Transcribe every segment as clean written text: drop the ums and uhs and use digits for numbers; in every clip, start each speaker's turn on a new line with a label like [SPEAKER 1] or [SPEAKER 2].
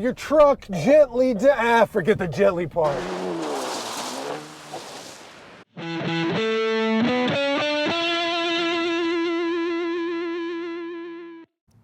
[SPEAKER 1] your truck gently to, forget the gently part.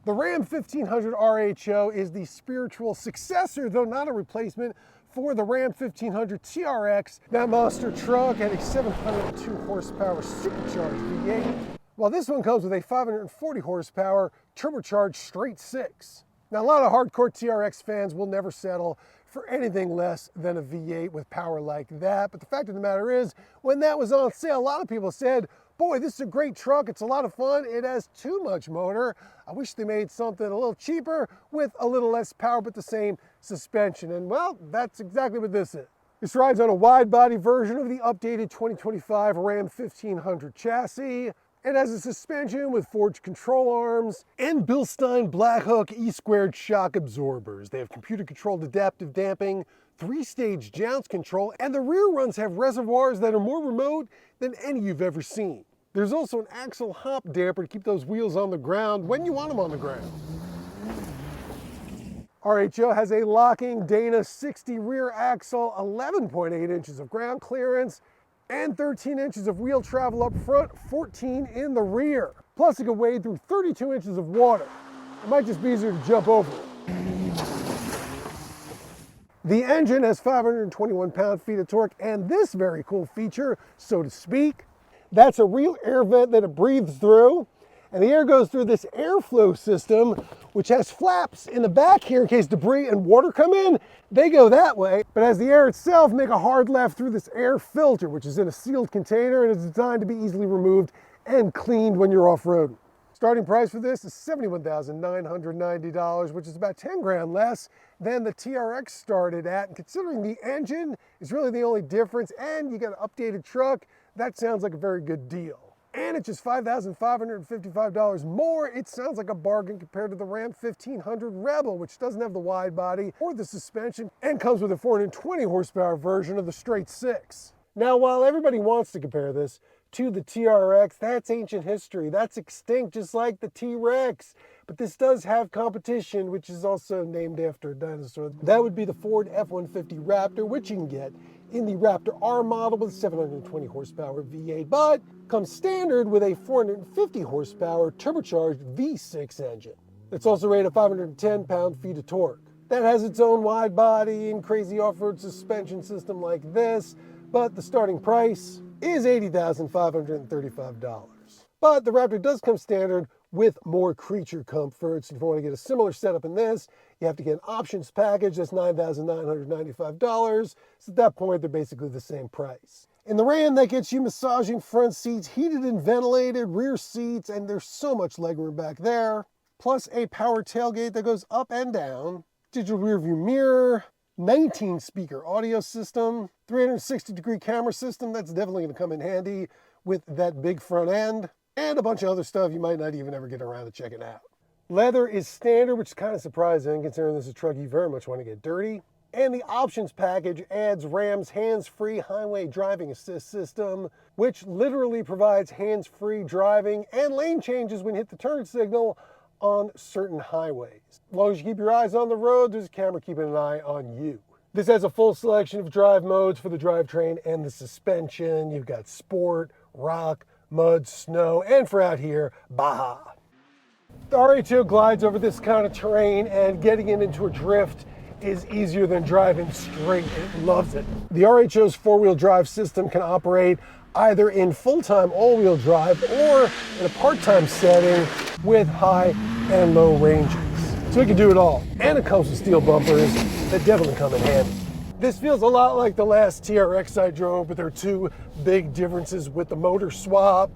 [SPEAKER 1] The Ram 1500 RHO is the spiritual successor, though not a replacement, for the Ram 1500 TRX. That monster truck had a 702 horsepower supercharged V8, while this one comes with a 540 horsepower turbocharged straight six. Now, a lot of hardcore TRX fans will never settle for anything less than a V8 with power like that, but the fact of the matter is, when that was on sale, a lot of people said, boy, this is a great truck, it's a lot of fun, it has too much motor. I wish they made something a little cheaper with a little less power but the same suspension. And well, that's exactly what this is. This rides on a wide body version of the updated 2025 Ram 1500 chassis. It has a suspension with forged control arms and Bilstein Blackhawk E-squared shock absorbers. They have computer-controlled adaptive damping, 3-stage jounce control, and the rear runs have reservoirs that are more remote than any you've ever seen. There's also an axle hop damper to keep those wheels on the ground when you want them on the ground. RHO has a locking Dana 60 rear axle, 11.8 inches of ground clearance, and 13 inches of wheel travel up front, 14 in the rear. Plus it can wade through 32 inches of water. It might just be easier to jump over it. The engine has 521 pound-feet of torque, and this very cool feature, so to speak, that's a real air vent that it breathes through, and the air goes through this airflow system, which has flaps in the back here in case debris and water come in. They go that way, but as the air itself make a hard left through this air filter, which is in a sealed container and is designed to be easily removed and cleaned when you're off-roading. Starting price for this is $71,990, which is about 10 grand less than the TRX started at. And considering the engine is really the only difference and you got an updated truck, that sounds like a very good deal. And it's just $5,555 more. It sounds like a bargain compared to the Ram 1500 Rebel, which doesn't have the wide body or the suspension and comes with a 420 horsepower version of the straight six. Now, while everybody wants to compare this to the TRX, that's ancient history. That's extinct, just like the T-Rex. But this does have competition, which is also named after a dinosaur. That would be the Ford F-150 Raptor, which you can get in the Raptor R model with 720 horsepower V8, but comes standard with a 450 horsepower turbocharged V6 engine. It's also rated at 510 pound-feet of torque. That has its own wide body and crazy off-road suspension system like this, but the starting price is $80,535. But the Raptor does come standard with more creature comforts. If you want to get a similar setup in this, you have to get an options package. That's $9,995. So at that point, they're basically the same price. In the Ram, that gets you massaging front seats, heated and ventilated rear seats, and there's so much legroom back there. Plus a power tailgate that goes up and down, digital rear view mirror, 19 speaker audio system, 360-degree camera system. That's definitely going to come in handy with that big front end, and a bunch of other stuff you might not even ever get around to checking out. Leather is standard, which is kind of surprising considering this is a truck you very much want to get dirty. And the options package adds Ram's hands-free highway driving assist system, which literally provides hands-free driving and lane changes when you hit the turn signal on certain highways. As long as you keep your eyes on the road, there's a camera keeping an eye on you. This has a full selection of drive modes for the drivetrain and the suspension. You've got sport, rock, mud, snow, and for out here, Baja. The RHO glides over this kind of terrain, and getting it into a drift is easier than driving straight. It loves it. The RHO's four-wheel drive system can operate either in full-time all-wheel drive or in a part-time setting with high and low ranges. So it can do it all. And it comes with steel bumpers that definitely come in handy. This feels a lot like the last TRX I drove, but there are two big differences with the motor swap.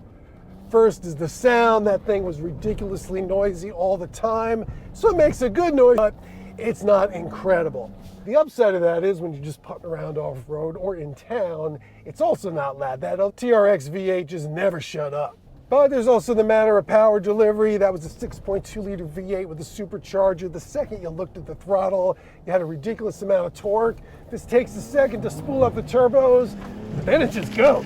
[SPEAKER 1] First is the sound. That thing was ridiculously noisy all the time, so it makes a good noise, but it's not incredible. The upside of that is when you're just putting around off-road or in town, it's also not loud. That TRX V8 just never shut up. But there's also the matter of power delivery. That was a 6.2 liter V8 with a supercharger. The second you looked at the throttle, you had a ridiculous amount of torque. This takes a second to spool up the turbos, but then it just goes.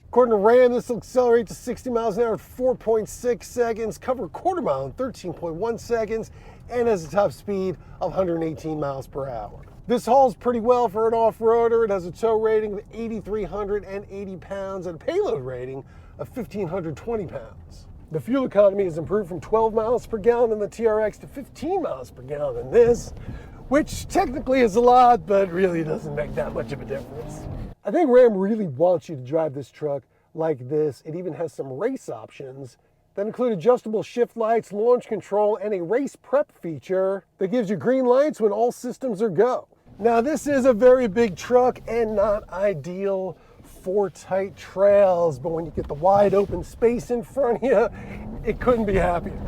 [SPEAKER 1] Of According to Ram, this will accelerate to 60 miles an hour in 4.6 seconds, cover a quarter mile in 13.1 seconds, and has a top speed of 118 miles per hour. This hauls pretty well for an off-roader. It has a tow rating of 8,380 pounds and a payload rating of 1,520 pounds. The fuel economy has improved from 12 miles per gallon in the TRX to 15 miles per gallon in this, which technically is a lot, but really doesn't make that much of a difference. I think Ram really wants you to drive this truck like this. It even has some race options that include adjustable shift lights, launch control, and a race prep feature that gives you green lights when all systems are go. Now, this is a very big truck and not ideal for tight trails, but when you get the wide open space in front of you, it couldn't be happier.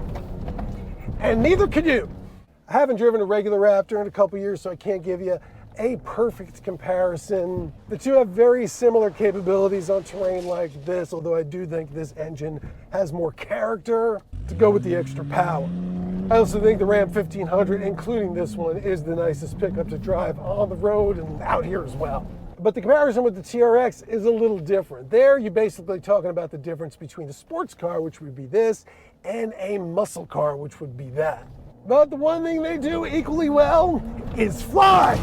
[SPEAKER 1] And neither could you. I haven't driven a regular Raptor in a couple years, so I can't give you a perfect comparison. The two have very similar capabilities on terrain like this, although I do think this engine has more character to go with the extra power. I also think the Ram 1500, including this one, is the nicest pickup to drive on the road and out here as well. But the comparison with the TRX is a little different. There, you're basically talking about the difference between a sports car, which would be this, and a muscle car, which would be that. But the one thing they do equally well is fly.